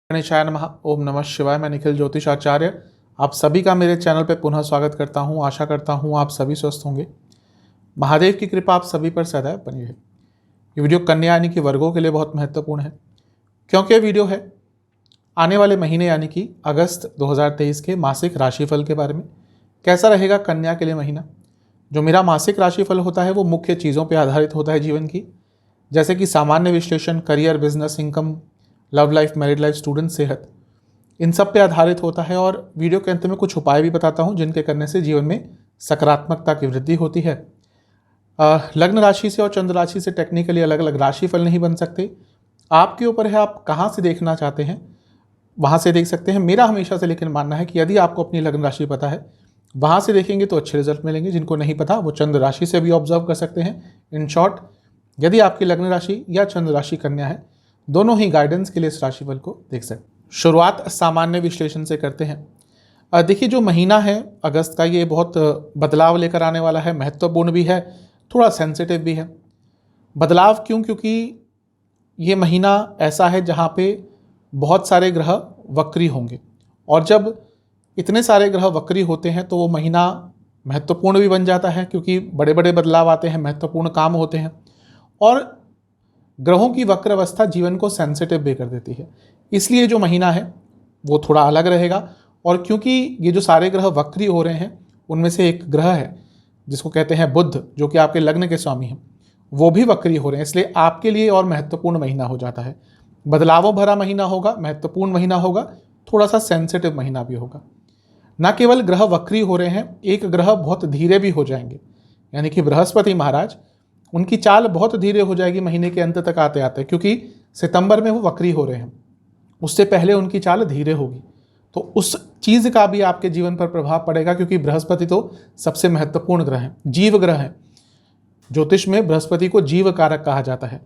गणेशाय नमः। ओम नमः शिवाय। मैं निखिल ज्योतिष आचार्य आप सभी का मेरे चैनल पर पुनः स्वागत करता हूं। आशा करता हूं आप सभी स्वस्थ होंगे। महादेव की कृपा आप सभी पर सदैव बनी रहे। ये वीडियो कन्या यानी कि वर्गों के लिए बहुत महत्वपूर्ण है, क्योंकि ये वीडियो है आने वाले महीने यानी कि अगस्त 2023 के मासिक राशिफल के बारे में। कैसा रहेगा कन्या के लिए महीना। जो मेरा मासिक राशिफल होता है वो मुख्य चीज़ों पर आधारित होता है जीवन की, जैसे कि सामान्य विश्लेषण, career, business, income, love life, married life, student, सेहत, इन सब पे आधारित होता है। और वीडियो के अंत में कुछ उपाय भी बताता हूँ जिनके करने से जीवन में सकारात्मकता की वृद्धि होती है। लग्न राशि से और चंद्र राशि से टेक्निकली अलग अलग राशिफल नहीं बन सकते। आपके ऊपर है आप कहाँ से देखना चाहते हैं, वहाँ से देख सकते हैं। मेरा हमेशा से लेकिन मानना है कि यदि आपको अपनी लग्न राशि पता है वहाँ से देखेंगे तो अच्छे रिजल्ट मिलेंगे। जिनको नहीं पता वो चंद्र राशि से भी ऑब्जर्व कर सकते हैं। इन शॉर्ट, यदि आपकी लग्न राशि या चंद्र राशि कन्या है, दोनों ही गाइडेंस के लिए इस राशिफल को देख सकते हैं। शुरुआत सामान्य विश्लेषण से करते हैं। देखिए, जो महीना है अगस्त का, ये बहुत बदलाव लेकर आने वाला है। महत्वपूर्ण भी है, थोड़ा सेंसिटिव भी है। बदलाव क्यों? क्योंकि ये महीना ऐसा है जहाँ पे बहुत सारे ग्रह वक्री होंगे, और जब इतने सारे ग्रह वक्री होते हैं तो वो महीना महत्वपूर्ण भी बन जाता है, क्योंकि बड़े बड़े बदलाव आते हैं, महत्वपूर्ण काम होते हैं। और ग्रहों की वक्र अवस्था जीवन को सेंसिटिव भी कर देती है, इसलिए जो महीना है वो थोड़ा अलग रहेगा। और क्योंकि ये जो सारे ग्रह वक्री हो रहे हैं, उनमें से एक ग्रह है जिसको कहते हैं बुध, जो कि आपके लग्न के स्वामी हैं, वो भी वक्री हो रहे हैं। इसलिए आपके लिए और महत्वपूर्ण महीना हो जाता है। बदलावों भरा महीना होगा, महत्वपूर्ण महीना होगा, थोड़ा सा सेंसिटिव महीना भी होगा। न केवल ग्रह वक्री हो रहे हैं, एक ग्रह बहुत धीरे भी हो जाएंगे, यानी कि बृहस्पति महाराज, उनकी चाल बहुत धीरे हो जाएगी महीने के अंत तक आते आते, क्योंकि सितंबर में वो वक्री हो रहे हैं। उससे पहले उनकी चाल धीरे होगी, तो उस चीज़ का भी आपके जीवन पर प्रभाव पड़ेगा, क्योंकि बृहस्पति तो सबसे महत्वपूर्ण ग्रह है, जीव ग्रह है। ज्योतिष में बृहस्पति को जीव कारक कहा जाता है।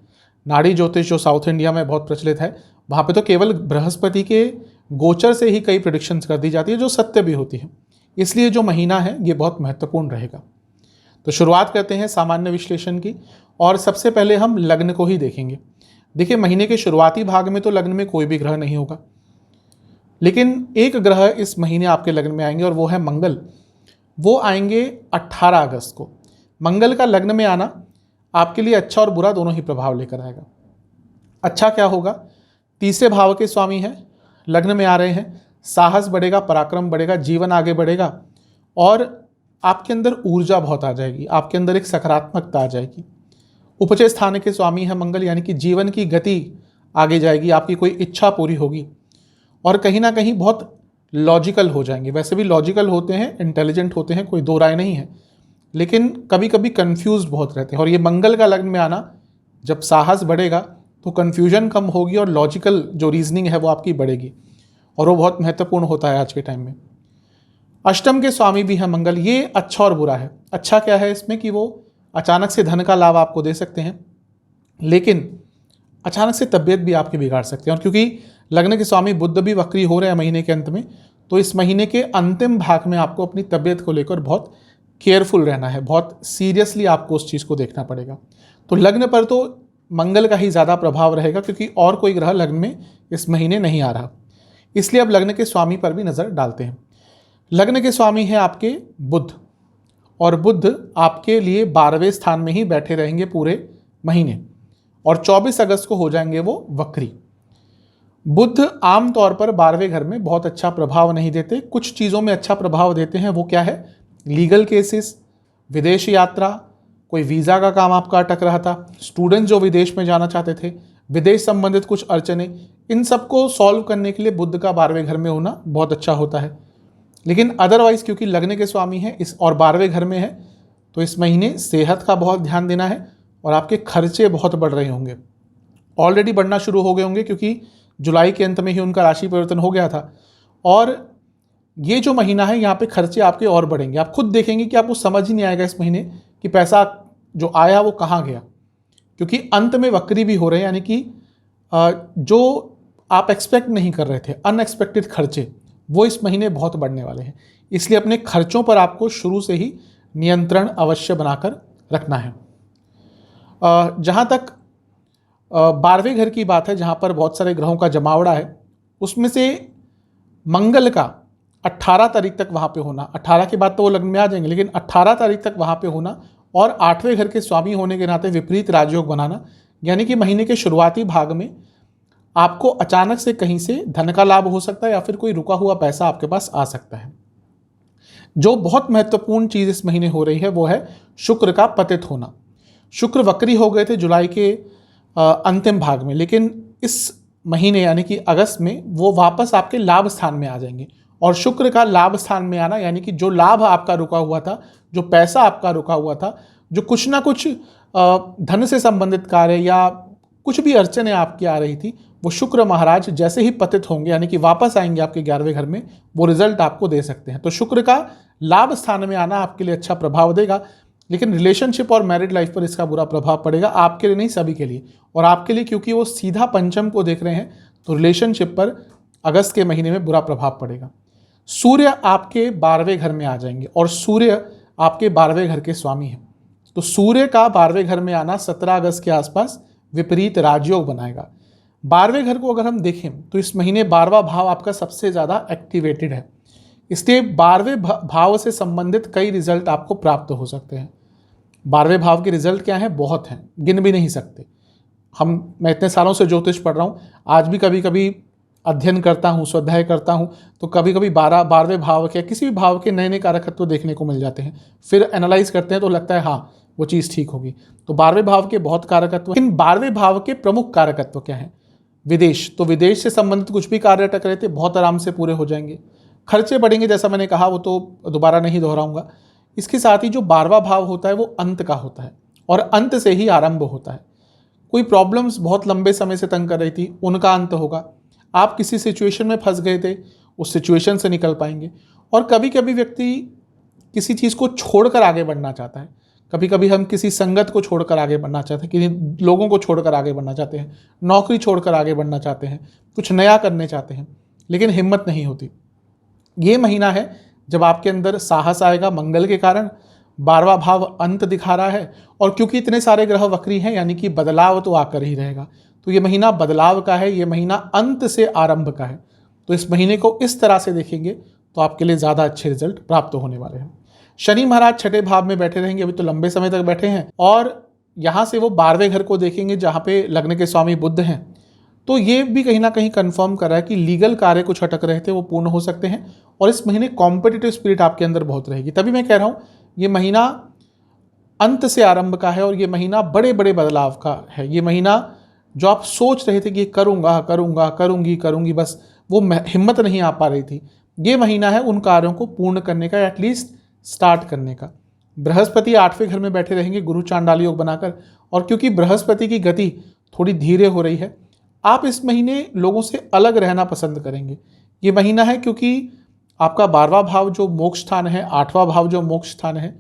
नाड़ी ज्योतिष जो साउथ इंडिया में बहुत प्रचलित है, वहाँ पे तो केवल बृहस्पति के गोचर से ही कई प्रेडिक्शंस कर दी जाती है, जो सत्य भी होती है। इसलिए जो महीना है ये बहुत महत्वपूर्ण रहेगा। तो शुरुआत करते हैं सामान्य विश्लेषण की, और सबसे पहले हम लग्न को ही देखेंगे। देखिए, महीने के शुरुआती भाग में तो लग्न में कोई भी ग्रह नहीं होगा, लेकिन एक ग्रह इस महीने आपके लग्न में आएंगे, और वो है मंगल। वो आएंगे 18 अगस्त को। मंगल का लग्न में आना आपके लिए अच्छा और बुरा दोनों ही प्रभाव लेकर आएगा। अच्छा क्या होगा? तीसरे भाव के स्वामी हैं, लग्न में आ रहे हैं, साहस बढ़ेगा, पराक्रम बढ़ेगा, जीवन आगे बढ़ेगा, और आपके अंदर ऊर्जा बहुत आ जाएगी, आपके अंदर एक सकारात्मकता आ जाएगी। उपचय स्थान के स्वामी है मंगल, यानी कि जीवन की गति आगे जाएगी, आपकी कोई इच्छा पूरी होगी, और कहीं ना कहीं बहुत लॉजिकल हो जाएंगे। वैसे भी लॉजिकल होते हैं, इंटेलिजेंट होते हैं, कोई दो राय नहीं है, लेकिन कभी कभी कंफ्यूज बहुत रहते हैं। और ये मंगल का लग्न में आना, जब साहस बढ़ेगा तो कन्फ्यूजन कम होगी, और लॉजिकल जो रीजनिंग है वो आपकी बढ़ेगी, और वो बहुत महत्वपूर्ण होता है आज के टाइम में। अष्टम के स्वामी भी है मंगल। ये अच्छा और बुरा है। अच्छा क्या है इसमें कि वो अचानक से धन का लाभ आपको दे सकते हैं, लेकिन अचानक से तबीयत भी आपकी बिगाड़ सकते हैं। और क्योंकि लग्न के स्वामी बुध भी वक्री हो रहे हैं महीने के अंत में, तो इस महीने के अंतिम भाग में आपको अपनी तबीयत को लेकर बहुत केयरफुल रहना है, बहुत सीरियसली आपको उस चीज़ को देखना पड़ेगा। तो लग्न पर तो मंगल का ही ज़्यादा प्रभाव रहेगा, क्योंकि और कोई ग्रह लग्न में इस महीने नहीं आ रहा। इसलिए अब लग्न के स्वामी पर भी नज़र डालते हैं। लग्न के स्वामी हैं आपके बुध, और बुध आपके लिए 12वें स्थान में ही बैठे रहेंगे पूरे महीने, और 24 अगस्त को हो जाएंगे वो वक्री। बुध आमतौर पर 12वें घर में बहुत अच्छा प्रभाव नहीं देते, कुछ चीज़ों में अच्छा प्रभाव देते हैं। वो क्या है? लीगल केसेस, विदेश यात्रा, कोई वीज़ा का काम आपका अटक रहा था, स्टूडेंट जो विदेश में जाना चाहते थे, विदेश संबंधित कुछ अड़चने, इन सबको सॉल्व करने के लिए बुध का 12वें घर में होना बहुत अच्छा होता है। लेकिन अदरवाइज क्योंकि लग्न के स्वामी हैं इस और 12वें घर में है, तो इस महीने सेहत का बहुत ध्यान देना है, और आपके खर्चे बहुत बढ़ रहे होंगे, ऑलरेडी बढ़ना शुरू हो गए होंगे, क्योंकि जुलाई के अंत में ही उनका राशि परिवर्तन हो गया था। और ये जो महीना है यहाँ पे खर्चे आपके और बढ़ेंगे। आप खुद देखेंगे कि आपको समझ ही नहीं आएगा इस महीने कि पैसा जो आया वो कहाँ गया, क्योंकि अंत में वक्री भी हो रहे हैं, यानी कि जो आप एक्सपेक्ट नहीं कर रहे थे, अनएक्सपेक्टेड खर्चे, वो इस महीने बहुत बढ़ने वाले हैं। इसलिए अपने खर्चों पर आपको शुरू से ही नियंत्रण अवश्य बनाकर रखना है। जहाँ तक 12वें घर की बात है, जहाँ पर बहुत सारे ग्रहों का जमावड़ा है, उसमें से मंगल का 18 तारीख तक वहाँ पे होना, 18 के बाद तो वो लग्न में आ जाएंगे, लेकिन 18 तारीख तक वहाँ पे होना और 8वें घर के स्वामी होने के नाते विपरीत राजयोग बनाना, यानी कि महीने के शुरुआती भाग में आपको अचानक से कहीं से धन का लाभ हो सकता है या फिर कोई रुका हुआ पैसा आपके पास आ सकता है। जो बहुत महत्वपूर्ण चीज़ इस महीने हो रही है वो है शुक्र का पतित होना। शुक्र वक्री हो गए थे जुलाई के अंतिम भाग में, लेकिन इस महीने यानी कि अगस्त में वो वापस आपके लाभ स्थान में आ जाएंगे। और शुक्र का लाभ स्थान में आना यानी कि जो लाभ आपका रुका हुआ था, जो पैसा आपका रुका हुआ था, जो कुछ ना कुछ धन से संबंधित कार्य या कुछ भी अड़चनें आपकी आ रही थी, वो शुक्र महाराज जैसे ही पतित होंगे यानी कि वापस आएंगे आपके 11वें घर में, वो रिजल्ट आपको दे सकते हैं। तो शुक्र का लाभ स्थान में आना आपके लिए अच्छा प्रभाव देगा, लेकिन रिलेशनशिप और मैरिड लाइफ पर इसका बुरा प्रभाव पड़ेगा, आपके लिए नहीं सभी के लिए। और आपके लिए क्योंकि वो सीधा पंचम को देख रहे हैं तो रिलेशनशिप पर अगस्त के महीने में बुरा प्रभाव पड़ेगा। सूर्य आपके 12वें घर में आ जाएंगे और सूर्य आपके 12वें घर के स्वामी हैं। तो सूर्य का 12वें घर में आना 17 अगस्त के आसपास विपरीत राजयोग बनाएगा। 12वें घर को अगर हम देखें तो इस महीने 12वां भाव आपका सबसे ज़्यादा एक्टिवेटेड है, इसलिए 12वें भाव से संबंधित कई रिजल्ट आपको प्राप्त हो सकते हैं। 12वें भाव के रिजल्ट क्या हैं? बहुत हैं, गिन भी नहीं सकते। मैं इतने सालों से ज्योतिष पढ़ रहा हूँ, आज भी कभी कभी अध्ययन करता हूँ, स्वाध्याय करता हूँ, तो कभी कभी 12वें भाव के किसी भी भाव के नए नए कारकत्व देखने को मिल जाते हैं। फिर एनालाइज करते हैं तो लगता है हाँ वो चीज़ ठीक होगी। तो 12वें भाव के बहुत कारकत्व, लेकिन 12वें भाव के प्रमुख कारकत्व क्या हैं? विदेश। तो विदेश से संबंधित कुछ भी कार्य अटक रहे थे बहुत आराम से पूरे हो जाएंगे। खर्चे बढ़ेंगे जैसा मैंने कहा, वो तो दोबारा नहीं दोहराऊंगा। इसके साथ ही जो 12वां भाव होता है वो अंत का होता है और अंत से ही आरंभ होता है। कोई प्रॉब्लम्स बहुत लंबे समय से तंग कर रही थी, उनका अंत होगा। आप किसी सिचुएशन में फंस गए थे, उस सिचुएशन से निकल पाएंगे। और कभी कभी व्यक्ति किसी चीज़ को छोड़कर आगे बढ़ना चाहता है, कभी कभी हम किसी संगत को छोड़कर आगे बढ़ना चाहते हैं, किसी लोगों को छोड़कर आगे बढ़ना चाहते हैं, नौकरी छोड़कर आगे बढ़ना चाहते हैं, कुछ नया करने चाहते हैं, लेकिन हिम्मत नहीं होती। ये महीना है जब आपके अंदर साहस आएगा मंगल के कारण। 12वां भाव अंत दिखा रहा है और क्योंकि इतने सारे ग्रह वक्री हैं यानी कि बदलाव तो आकर ही रहेगा। तो ये महीना बदलाव का है, ये महीना अंत से आरंभ का है। तो इस महीने को इस तरह से देखेंगे तो आपके लिए ज़्यादा अच्छे रिजल्ट प्राप्त होने वाले हैं। शनि महाराज 6ठे भाव में बैठे रहेंगे, अभी तो लंबे समय तक बैठे हैं, और यहाँ से वो 12वें घर को देखेंगे जहाँ पे लग्न के स्वामी बुध हैं। तो ये भी कहीं ना कहीं कंफर्म कर रहा है कि लीगल कार्य कुछ अटक रहे थे वो पूर्ण हो सकते हैं। और इस महीने कॉम्पिटिटिव स्पिरिट आपके अंदर बहुत रहेगी। तभी मैं कह रहा हूँ ये महीना अंत से आरंभ का है और ये महीना बड़े बड़े बदलाव का है। ये महीना जो आप सोच रहे थे कि करूँगा करूँगा करूँगी करूँगी, बस वो हिम्मत नहीं आ पा रही थी, ये महीना है उन कार्यों को पूर्ण करने का, एटलीस्ट स्टार्ट करने का। बृहस्पति 8वें घर में बैठे रहेंगे गुरु चांडाल योग बनाकर, और क्योंकि बृहस्पति की गति थोड़ी धीरे हो रही है, आप इस महीने लोगों से अलग रहना पसंद करेंगे। ये महीना है क्योंकि आपका 12वां भाव जो मोक्ष स्थान है, 8वां भाव जो मोक्ष स्थान है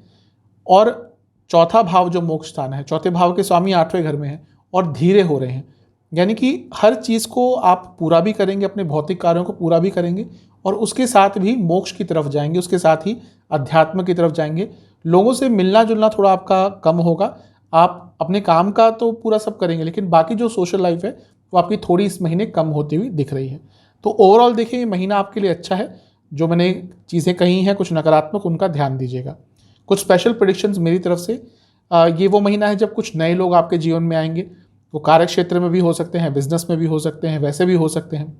और चौथा भाव जो मोक्ष स्थान है, चौथे भाव के स्वामी 8वें घर में है और धीरे हो रहे हैं, यानी कि हर चीज़ को आप पूरा भी करेंगे, अपने भौतिक कार्यों को पूरा भी करेंगे और उसके साथ भी मोक्ष की तरफ जाएंगे, उसके साथ ही अध्यात्म की तरफ जाएंगे। लोगों से मिलना जुलना थोड़ा आपका कम होगा, आप अपने काम का तो पूरा सब करेंगे, लेकिन बाकी जो सोशल लाइफ है वो आपकी थोड़ी इस महीने कम होती हुई दिख रही है। तो ओवरऑल देखिए ये महीना आपके लिए अच्छा है। जो मैंने चीज़ें कही हैं कुछ नकारात्मक, उनका ध्यान दीजिएगा। कुछ स्पेशल प्रेडिक्शंस मेरी तरफ से, ये वो महीना है जब कुछ नए लोग आपके जीवन में आएंगे। वो कार्य क्षेत्र में भी हो सकते हैं, बिजनेस में भी हो सकते हैं, वैसे भी हो सकते हैं।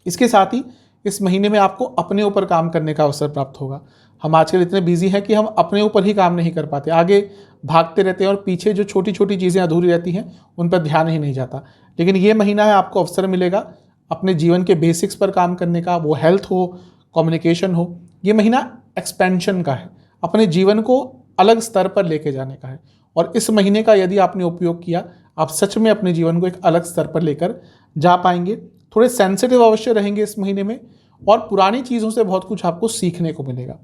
इसके साथ ही इस महीने में आपको अपने ऊपर काम करने का अवसर प्राप्त होगा। हम आजकल इतने बिजी हैं कि हम अपने ऊपर ही काम नहीं कर पाते, आगे भागते रहते हैं और पीछे जो छोटी छोटी चीज़ें अधूरी रहती हैं उन पर ध्यान ही नहीं जाता। लेकिन ये महीना है आपको अवसर मिलेगा अपने जीवन के बेसिक्स पर काम करने का, वो हेल्थ हो, कम्युनिकेशन हो। ये महीना एक्सपेंशन का है, अपने जीवन को अलग स्तर पर लेके जाने का है। और इस महीने का यदि आपने उपयोग किया, आप सच में अपने जीवन को एक अलग स्तर पर लेकर जा पाएंगे। थोड़े सेंसिटिव अवश्य रहेंगे इस महीने में और पुरानी चीज़ों से बहुत कुछ आपको सीखने को मिलेगा।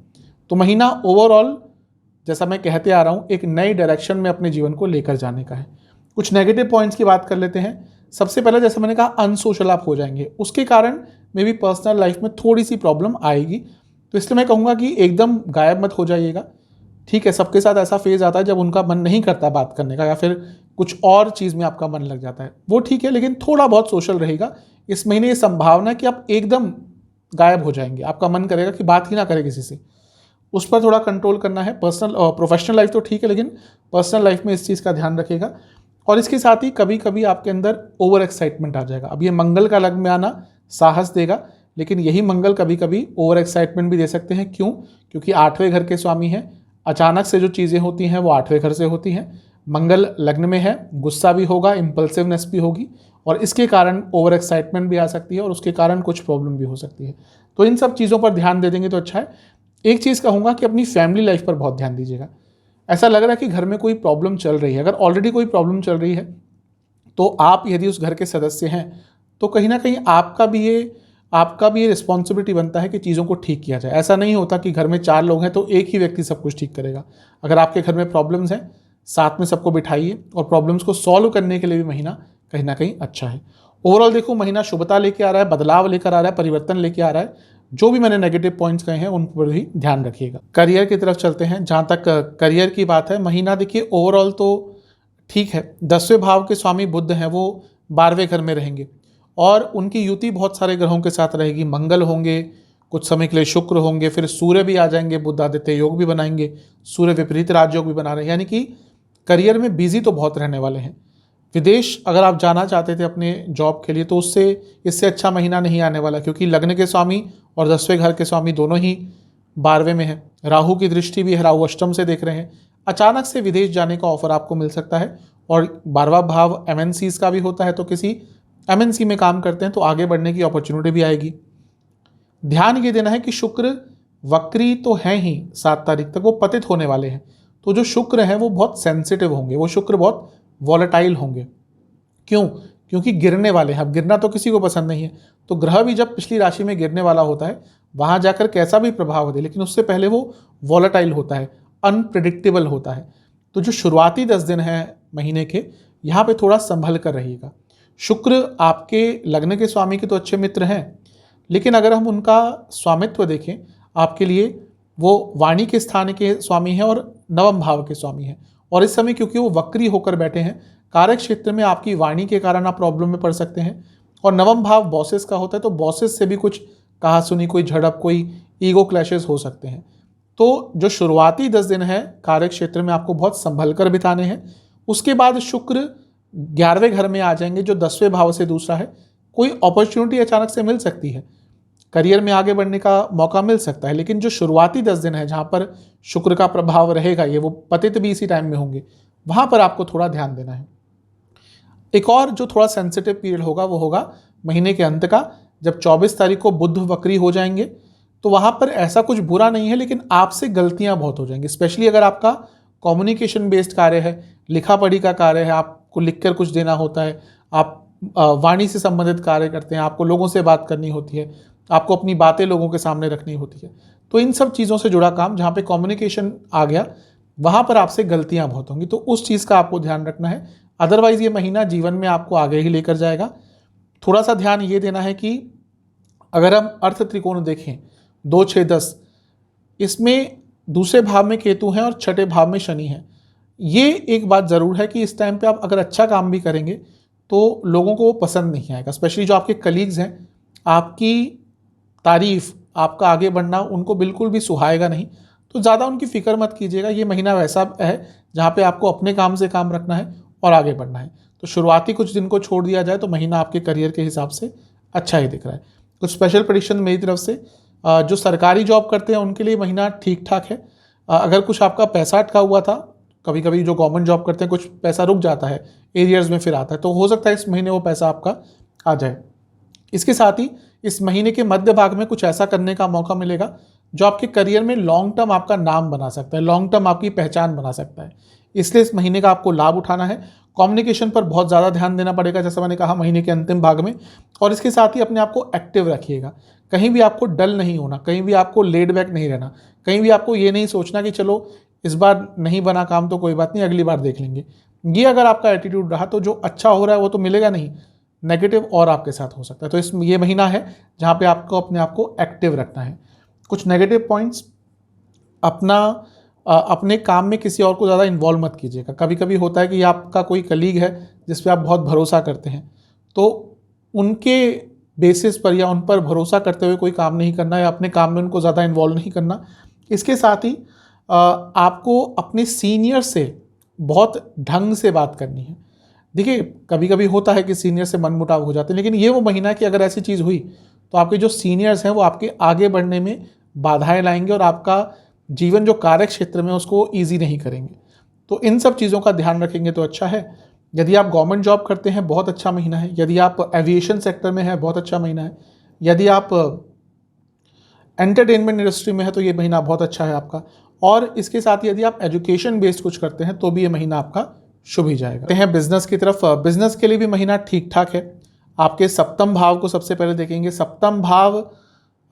तो महीना ओवरऑल जैसा मैं कहते आ रहा हूँ एक नई डायरेक्शन में अपने जीवन को लेकर जाने का है। कुछ नेगेटिव पॉइंट्स की बात कर लेते हैं। सबसे पहले जैसे मैंने कहा अनसोशल आप हो जाएंगे, उसके कारण मे भी पर्सनल लाइफ में थोड़ी सी प्रॉब्लम आएगी। तो इसलिए मैं कहूँगा कि एकदम गायब मत हो जाइएगा। ठीक है, सबके साथ ऐसा फेज आता है जब उनका मन नहीं करता बात करने का, या फिर कुछ और चीज़ में आपका मन लग जाता है, वो ठीक है, लेकिन थोड़ा बहुत सोशल रहेगा। इस महीने ये संभावना है कि आप एकदम गायब हो जाएंगे, आपका मन करेगा कि बात ही ना करें किसी से। उस पर थोड़ा कंट्रोल करना है। पर्सनल और प्रोफेशनल लाइफ तो ठीक है, लेकिन पर्सनल लाइफ में इस चीज़ का ध्यान रखिएगा। और इसके साथ ही कभी कभी आपके अंदर ओवर एक्साइटमेंट आ जाएगा। अब ये मंगल का लग्न में आना साहस देगा, लेकिन यही मंगल कभी कभी ओवर एक्साइटमेंट भी दे सकते हैं। क्यों? क्योंकि 8वें घर के स्वामी हैं। अचानक से जो चीज़ें होती हैं वो 8वें घर से होती हैं। मंगल लग्न में है, गुस्सा भी होगा, इम्पल्सिवनेस भी होगी, और इसके कारण ओवर एक्साइटमेंट भी आ सकती है, और उसके कारण कुछ प्रॉब्लम भी हो सकती है। तो इन सब चीज़ों पर ध्यान दे देंगे तो अच्छा है। एक चीज़ कहूँगा कि अपनी फैमिली लाइफ पर बहुत ध्यान दीजिएगा। ऐसा लग रहा है कि घर में कोई प्रॉब्लम चल रही है। अगर ऑलरेडी कोई प्रॉब्लम चल रही है तो आप यदि उस घर के सदस्य हैं तो कहीं ना कहीं आपका भी ये रिस्पॉन्सिबिलिटी बनता है कि चीज़ों को ठीक किया जाए। ऐसा नहीं होता कि घर में 4 लोग हैं तो एक ही व्यक्ति सब कुछ ठीक करेगा। अगर आपके घर में प्रॉब्लम्स हैं, साथ में सबको बिठाइए, और प्रॉब्लम्स को सॉल्व करने के लिए भी महीना कहीं ना कहीं अच्छा है। ओवरऑल देखो, महीना शुभता लेके आ रहा है, बदलाव लेकर आ रहा है, परिवर्तन लेके आ रहा है। जो भी मैंने नेगेटिव पॉइंट्स कहे हैं उन पर भी ध्यान रखिएगा। करियर की तरफ चलते हैं। जहाँ तक करियर की बात है, महीना देखिए ओवरऑल तो ठीक है। 10वें भाव के स्वामी बुध हैं, वो 12वें घर में रहेंगे, और उनकी युति बहुत सारे ग्रहों के साथ रहेगी। मंगल होंगे, कुछ समय के लिए शुक्र होंगे, फिर सूर्य भी आ जाएंगे, बुध आदित्य योग भी बनाएंगे, सूर्य विपरीत राजयोग भी बना रहे हैं। यानी कि करियर में बिजी तो बहुत रहने वाले हैं। विदेश अगर आप जाना चाहते थे अपने जॉब के लिए तो इससे अच्छा महीना नहीं आने वाला, क्योंकि लग्न के स्वामी और 10वें घर के स्वामी दोनों ही 12वें में है। राहु की दृष्टि भी है, राहु अष्टम से देख रहे हैं। अचानक से विदेश जाने का ऑफर आपको मिल सकता है। और 12वां भाव MNCs का भी होता है, तो किसी MNC में काम करते हैं तो आगे बढ़ने की अपॉर्चुनिटी भी आएगी। ध्यान ये देना है कि शुक्र वक्री तो हैं ही, 7 तारीख तक वो पतित होने वाले हैं। तो जो शुक्र हैं वो बहुत सेंसिटिव होंगे, वो शुक्र बहुत वॉलेटाइल होंगे। क्यों? क्योंकि गिरने वाले हैं। अब गिरना तो किसी को पसंद नहीं है, तो ग्रह भी जब पिछली राशि में गिरने वाला होता है वहाँ जाकर कैसा भी प्रभाव दे, लेकिन उससे पहले वो वॉलेटाइल होता है, अनप्रिडिक्टेबल होता है। तो जो शुरुआती 10 दिन हैं महीने के, यहाँ पे थोड़ा संभल कर रहिएगा। शुक्र आपके लग्न के स्वामी के तो अच्छे मित्र हैं, लेकिन अगर हम उनका स्वामित्व देखें आपके लिए, वो वाणी के स्थान के स्वामी हैं और 9वें भाव के स्वामी हैं। और इस समय क्योंकि वो वक्री होकर बैठे हैं, कार्य क्षेत्र में आपकी वाणी के कारण आप प्रॉब्लम में पड़ सकते हैं। और 9वां भाव बॉसेस का होता है, तो बॉसेस से भी कुछ कहा सुनी, कोई झड़प, कोई ईगो क्लैशेस हो सकते हैं। तो जो शुरुआती 10 दिन है कार्य क्षेत्र में आपको बहुत संभल कर बिताने हैं। उसके बाद शुक्र 11वें घर में आ जाएंगे, जो 10वें भाव से दूसरा है। कोई अपॉर्चुनिटी अचानक से मिल सकती है, करियर में आगे बढ़ने का मौका मिल सकता है। लेकिन जो शुरुआती 10 दिन है जहाँ पर शुक्र का प्रभाव रहेगा, ये वो पतित भी इसी टाइम में होंगे, वहाँ पर आपको थोड़ा ध्यान देना है। एक और जो थोड़ा सेंसिटिव पीरियड होगा वो होगा महीने के अंत का, जब 24 तारीख को बुध वक्री हो जाएंगे। तो वहाँ पर ऐसा कुछ बुरा नहीं है, लेकिन आपसे गलतियाँ बहुत हो जाएंगी। स्पेशली अगर आपका कम्युनिकेशन बेस्ड कार्य है, लिखा पढ़ी का कार्य है, आपको लिखकर कुछ देना होता है, आप वाणी से संबंधित कार्य करते हैं, आपको लोगों से बात करनी होती है, आपको अपनी बातें लोगों के सामने रखनी होती है। तो इन सब चीज़ों से जुड़ा काम जहाँ पे कम्युनिकेशन आ गया, वहाँ पर आपसे गलतियाँ बहुत होंगी, तो उस चीज़ का आपको ध्यान रखना है। अदरवाइज़ ये महीना जीवन में आपको आगे ही लेकर जाएगा। थोड़ा सा ध्यान ये देना है कि अगर हम अर्थ त्रिकोण देखें 2, 6, 10, इसमें दूसरे भाव में केतु हैं और छठे भाव में शनि है। ये एक बात ज़रूर है कि इस टाइम पे आप अगर अच्छा काम भी करेंगे तो लोगों को वो पसंद नहीं आएगा। स्पेशली जो आपके कलीग्स हैं, आपकी तारीफ, आपका आगे बढ़ना उनको बिल्कुल भी सुहाएगा नहीं। तो ज़्यादा उनकी फिक्र मत कीजिएगा। ये महीना वैसा है जहाँ पे आपको अपने काम से काम रखना है और आगे बढ़ना है। तो शुरुआती कुछ दिन को छोड़ दिया जाए तो महीना आपके करियर के हिसाब से अच्छा ही दिख रहा है। कुछ स्पेशल प्रेडिक्शन मेरी तरफ से, जो सरकारी जॉब करते हैं उनके लिए महीना ठीक ठाक है। अगर कुछ आपका पैसा अटका हुआ था, कभी कभी जो गवर्नमेंट जॉब करते हैं कुछ पैसा रुक जाता है, एरियर्स में फिर आता है, तो हो सकता है इस महीने वो पैसा आपका आ जाए। इसके साथ ही इस महीने के मध्य भाग में कुछ ऐसा करने का मौका मिलेगा जो आपके करियर में लॉन्ग टर्म आपका नाम बना सकता है, लॉन्ग टर्म आपकी पहचान बना सकता है। इसलिए इस महीने का आपको लाभ उठाना है। कम्युनिकेशन पर बहुत ज़्यादा ध्यान देना पड़ेगा, जैसा मैंने कहा, महीने के अंतिम भाग में। और इसके साथ ही अपने आप को एक्टिव रखिएगा। कहीं भी आपको डल नहीं होना, कहीं भी आपको लेड बैक नहीं रहना, कहीं भी आपको ये नहीं सोचना कि चलो इस बार नहीं बना काम तो कोई बात नहीं, अगली बार देख लेंगे। ये अगर आपका एटीट्यूड रहा तो जो अच्छा हो रहा है वो तो मिलेगा नहीं, नेगेटिव और आपके साथ हो सकता है। तो ये महीना है जहाँ पे आपको अपने आप को एक्टिव रखना है। कुछ नेगेटिव पॉइंट्स, अपना अपने काम में किसी और को ज़्यादा इन्वॉल्व मत कीजिएगा। कभी कभी होता है कि आपका कोई कलीग है जिस पे आप बहुत भरोसा करते हैं, तो उनके बेसिस पर या उन पर भरोसा करते हुए कोई काम नहीं करना या अपने काम में उनको ज़्यादा इन्वॉल्व नहीं करना। इसके साथ ही आपको अपने सीनियर से बहुत ढंग से बात करनी है। देखिए, कभी कभी होता है कि सीनियर से मनमुटाव हो जाते हैं, लेकिन ये वो महीना है कि अगर ऐसी चीज़ हुई तो आपके जो सीनियर्स हैं वो आपके आगे बढ़ने में बाधाएं लाएंगे और आपका जीवन जो कार्य क्षेत्र में उसको ईजी नहीं करेंगे। तो इन सब चीज़ों का ध्यान रखेंगे तो अच्छा है। यदि आप गवर्नमेंट जॉब करते हैं, बहुत अच्छा महीना है। यदि आप एविएशन सेक्टर में हैं, बहुत अच्छा महीना है। यदि आप एंटरटेनमेंट इंडस्ट्री में है तो ये महीना बहुत अच्छा है आपका। और इसके साथ ही यदि आप एजुकेशन बेस्ड कुछ करते हैं तो भी ये महीना आपका शुभ ही जाएगा। हैं बिजनेस की तरफ, बिजनेस के लिए भी महीना ठीक ठाक है। आपके सप्तम भाव को सबसे पहले देखेंगे। सप्तम भाव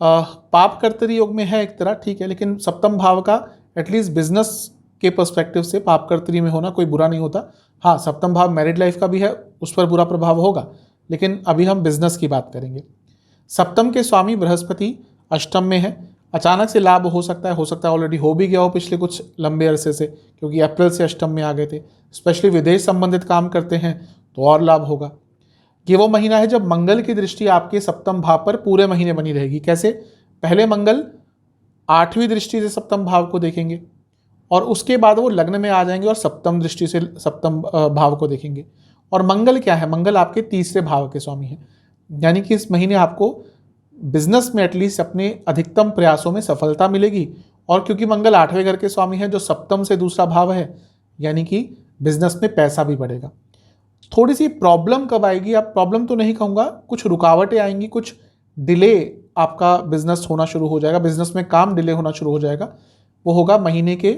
पाप कर्तरी योग में है एक तरह, ठीक है, लेकिन सप्तम भाव का एटलीस्ट बिजनेस के पर्सपेक्टिव से पाप कर्तरी में होना कोई बुरा नहीं होता। हाँ, सप्तम भाव मैरिड लाइफ का भी है, उस पर बुरा प्रभाव होगा, लेकिन अभी हम बिजनेस की बात करेंगे। सप्तम के स्वामी बृहस्पति अष्टम में है। अचानक से लाभ हो सकता है ऑलरेडी हो भी गया हो पिछले कुछ लंबे अरसे से, क्योंकि अप्रैल से अष्टम में आ गए थे। स्पेशली विदेश संबंधित काम करते हैं तो और लाभ होगा। ये वो महीना है जब मंगल की दृष्टि आपके सप्तम भाव पर पूरे महीने बनी रहेगी। कैसे? पहले मंगल 8वीं दृष्टि से सप्तम भाव को देखेंगे और उसके बाद वो लग्न में आ जाएंगे और सप्तम दृष्टि से सप्तम भाव को देखेंगे। और मंगल क्या है? मंगल आपके तीसरे भाव के स्वामी है, यानी कि इस महीने आपको बिजनेस में एटलीस्ट अपने अधिकतम प्रयासों में सफलता मिलेगी। और क्योंकि मंगल 8वें घर के स्वामी है जो सप्तम से दूसरा भाव है, यानी कि बिजनेस में पैसा भी बढ़ेगा। थोड़ी सी प्रॉब्लम कब आएगी? आप प्रॉब्लम तो नहीं कहूँगा, कुछ रुकावटें आएंगी, कुछ डिले, आपका बिजनेस होना शुरू हो जाएगा, बिजनेस में काम डिले होना शुरू हो जाएगा। वो होगा महीने के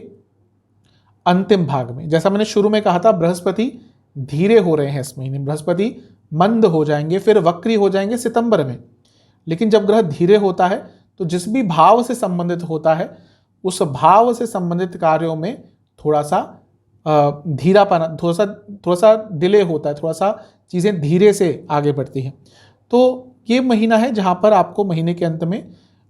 अंतिम भाग में। जैसा मैंने शुरू में कहा था, बृहस्पति धीरे हो रहे हैं इस महीने, बृहस्पति मंद हो जाएंगे, फिर वक्री हो जाएंगे सितंबर में। लेकिन जब ग्रह धीरे होता है तो जिस भी भाव से संबंधित होता है उस भाव से संबंधित कार्यों में थोड़ा सा धीरापन, थोड़ा सा डिले होता है, थोड़ा सा चीज़ें धीरे से आगे बढ़ती हैं। तो ये महीना है जहाँ पर आपको महीने के अंत में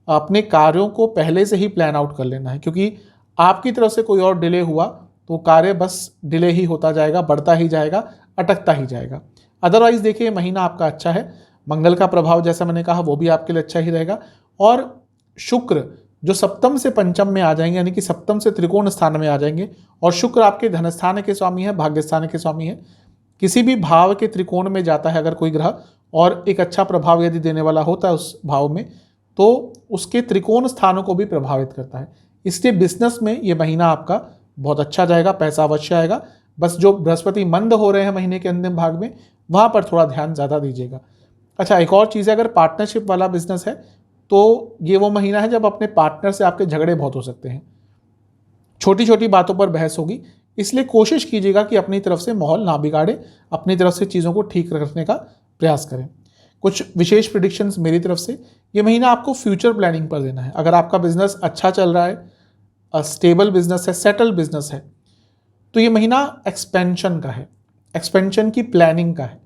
अपने कार्यों को पहले से ही प्लान आउट कर लेना है, क्योंकि आपकी तरफ से कोई और डिले हुआ तो कार्य बस डिले ही होता जाएगा, बढ़ता ही जाएगा, अटकता ही जाएगा। अदरवाइज देखिए, महीना आपका अच्छा है। मंगल का प्रभाव जैसा मैंने कहा वो भी आपके लिए अच्छा ही रहेगा। और शुक्र जो सप्तम से पंचम में आ जाएंगे, यानी कि सप्तम से त्रिकोण स्थान में आ जाएंगे, और शुक्र आपके धनस्थान के स्वामी है, भाग्यस्थान के स्वामी है। किसी भी भाव के त्रिकोण में जाता है अगर कोई ग्रह और एक अच्छा प्रभाव यदि देने वाला होता है उस भाव में, तो उसके त्रिकोण स्थानों को भी प्रभावित करता है। इसलिए बिजनेस में ये महीना आपका बहुत अच्छा जाएगा, पैसा अवश्य आएगा। बस जो बृहस्पति मंद हो रहे हैं महीने के अंतिम भाग में, वहाँ पर थोड़ा ध्यान ज़्यादा दीजिएगा। अच्छा, एक और चीज़ है, अगर पार्टनरशिप वाला बिजनेस है तो ये वो महीना है जब अपने पार्टनर से आपके झगड़े बहुत हो सकते हैं, छोटी छोटी बातों पर बहस होगी। इसलिए कोशिश कीजिएगा कि अपनी तरफ से माहौल ना बिगाड़े, अपनी तरफ से चीज़ों को ठीक रखने का प्रयास करें। कुछ विशेष प्रिडिक्शंस मेरी तरफ से, ये महीना आपको फ्यूचर प्लानिंग पर देना है। अगर आपका बिजनेस अच्छा चल रहा है, स्टेबल बिजनेस है, सेटल बिजनेस है, तो ये महीना एक्सपेंशन का है, एक्सपेंशन की प्लानिंग का है।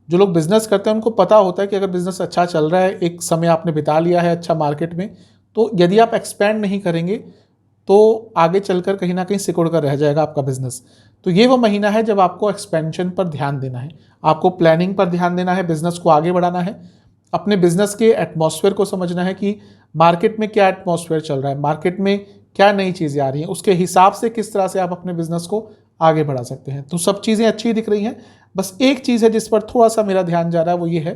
जो लोग बिजनेस करते हैं उनको पता होता है कि अगर बिजनेस अच्छा चल रहा है, एक समय आपने बिता लिया है अच्छा मार्केट में, तो यदि आप एक्सपेंड नहीं करेंगे तो आगे चलकर कहीं ना कहीं सिकुड़ कर रह जाएगा आपका बिजनेस। तो ये वो महीना है जब आपको एक्सपेंशन पर ध्यान देना है, आपको प्लानिंग पर ध्यान देना है, बिजनेस को आगे बढ़ाना है, अपने बिजनेस के एटमॉस्फेयर को समझना है कि मार्केट में क्या एटमॉस्फेयर चल रहा है, मार्केट में क्या नई चीज़ें आ रही हैं, उसके हिसाब से किस तरह से आप अपने बिजनेस को आगे बढ़ा सकते हैं। तो सब चीज़ें अच्छी दिख रही हैं। बस एक चीज़ है जिस पर थोड़ा सा मेरा ध्यान जा रहा है, वो ये है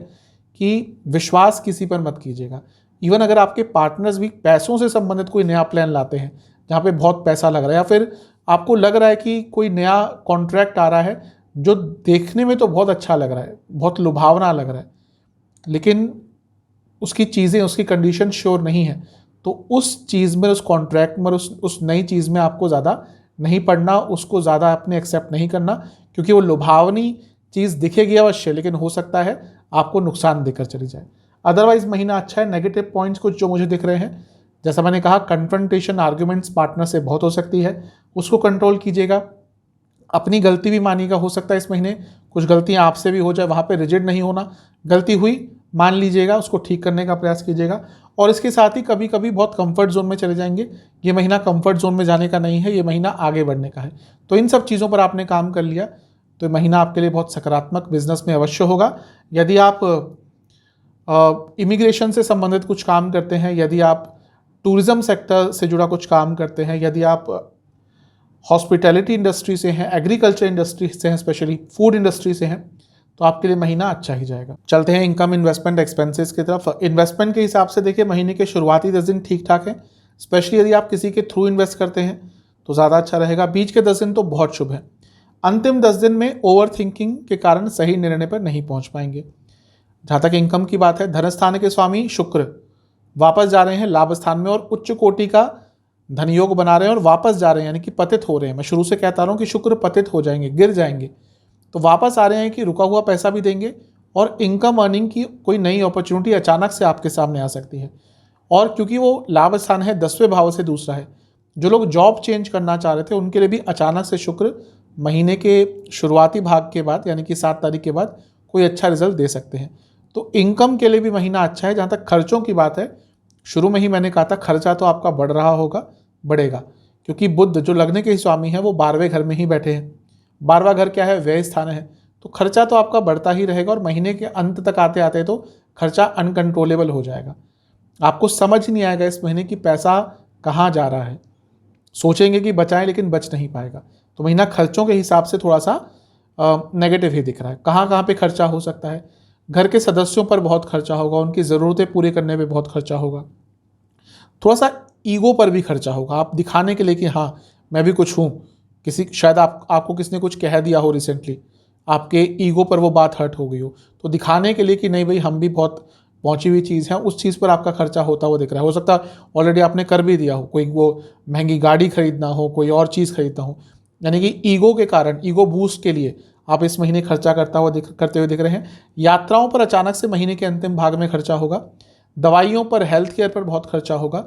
कि विश्वास किसी पर मत कीजिएगा। इवन अगर आपके पार्टनर्स भी पैसों से संबंधित कोई नया प्लान लाते हैं जहाँ पे बहुत पैसा लग रहा है, या फिर आपको लग रहा है कि कोई नया कॉन्ट्रैक्ट आ रहा है जो देखने में तो बहुत अच्छा लग रहा है, बहुत लुभावना लग रहा है, लेकिन उसकी चीज़ें, उसकी कंडीशन श्योर नहीं है, तो उस चीज़ में, उस कॉन्ट्रैक्ट में, उस नई चीज़ में आपको ज़्यादा नहीं पढ़ना, उसको ज़्यादा अपने एक्सेप्ट नहीं करना, क्योंकि वो लुभावनी चीज़ दिखेगी अवश्य, लेकिन हो सकता है आपको नुकसान देकर चली जाए। अदरवाइज महीना अच्छा है। नेगेटिव पॉइंट्स कुछ जो मुझे दिख रहे हैं, जैसा मैंने कहा, कन्फ्रंटेशन, आर्ग्यूमेंट्स पार्टनर से बहुत हो सकती है, उसको कंट्रोल कीजिएगा। अपनी गलती भी मानिएगा, हो सकता है इस महीने कुछ गलतियां आपसे भी हो जाए, वहाँ पे रिजिड नहीं होना, गलती हुई मान लीजिएगा, उसको ठीक करने का प्रयास कीजिएगा। और इसके साथ ही कभी कभी बहुत कंफर्ट जोन में चले जाएंगे। ये महीना कंफर्ट जोन में जाने का नहीं है, ये महीना आगे बढ़ने का है। तो इन सब चीज़ों पर आपने काम कर लिया तो ये महीना आपके लिए बहुत सकारात्मक बिजनेस में अवश्य होगा। यदि आप इमिग्रेशन से संबंधित कुछ काम करते हैं, यदि आप टूरिज्म सेक्टर से जुड़ा कुछ काम करते हैं, यदि आप हॉस्पिटैलिटी इंडस्ट्री से हैं, एग्रीकल्चर इंडस्ट्री से हैं, स्पेशली फूड इंडस्ट्री से हैं, तो आपके लिए महीना अच्छा ही जाएगा। चलते हैं इनकम, इन्वेस्टमेंट, एक्सपेंसेस की तरफ। इन्वेस्टमेंट के हिसाब से देखिए महीने के शुरुआती 10 दिन ठीक ठाक है, स्पेशली यदि आप किसी के थ्रू इन्वेस्ट करते हैं तो ज़्यादा अच्छा रहेगा। बीच के 10 दिन तो बहुत शुभ है। अंतिम 10 दिन में ओवर थिंकिंग के कारण सही निर्णय पर नहीं पहुंच पाएंगे। जहाँ तक इनकम की बात है, धन स्थान के स्वामी शुक्र वापस जा रहे हैं लाभ स्थान में और उच्च कोटि का धन योग बना रहे हैं और वापस जा रहे हैं, यानी कि पतित हो रहे हैं। मैं शुरू से कहता रहा हूँ कि शुक्र पतित हो जाएंगे, गिर जाएंगे, तो वापस आ रहे हैं कि रुका हुआ पैसा भी देंगे और इनकम अर्निंग की कोई नई अपॉर्चुनिटी अचानक से आपके सामने आ सकती है। और क्योंकि वो लाभ स्थान है, 10वें भाव से दूसरा है, जो लोग जॉब चेंज करना चाह रहे थे उनके लिए भी अचानक से शुक्र महीने के शुरुआती भाग के बाद, यानी कि 7 तारीख के बाद कोई अच्छा रिजल्ट दे सकते हैं। तो इनकम के लिए भी महीना अच्छा है। जहाँ तक खर्चों की बात है, शुरू में ही मैंने कहा था खर्चा तो आपका बढ़ रहा होगा, बढ़ेगा, क्योंकि बुध जो लगने के ही स्वामी है वो 12वें घर में ही बैठे हैं। 12वां घर क्या है? व्यय स्थान है। तो खर्चा तो आपका बढ़ता ही रहेगा और महीने के अंत तक आते आते तो खर्चा अनकंट्रोलेबल हो जाएगा। आपको समझ नहीं आएगा इस महीने की पैसा कहाँ जा रहा है। सोचेंगे कि बचाएं लेकिन बच नहीं पाएगा। तो महीना खर्चों के हिसाब से थोड़ा सा नेगेटिव ही दिख रहा है। कहाँ कहाँ पे खर्चा हो सकता है? घर के सदस्यों पर बहुत खर्चा होगा, उनकी ज़रूरतें पूरी करने पे बहुत खर्चा होगा, थोड़ा सा ईगो पर भी खर्चा होगा, आप दिखाने के लिए कि हाँ मैं भी कुछ हूँ। किसी शायद आपको किसी ने कुछ कह दिया हो रिसेंटली, आपके ईगो पर वो बात हर्ट हो गई हो, तो दिखाने के लिए कि नहीं भाई हम भी बहुत पहुंची हुई चीज़ है, उस चीज़ पर आपका खर्चा होता हुआ दिख रहा है। हो सकता है ऑलरेडी आपने कर भी दिया हो, कोई वो महंगी गाड़ी खरीदना हो, कोई और चीज़ खरीदना हो, यानी कि ईगो के कारण, ईगो बूस्ट के लिए आप इस महीने खर्चा करते हुए दिख रहे हैं। यात्राओं पर अचानक से महीने के अंतिम भाग में खर्चा होगा। दवाइयों पर, हेल्थ केयर पर बहुत खर्चा होगा।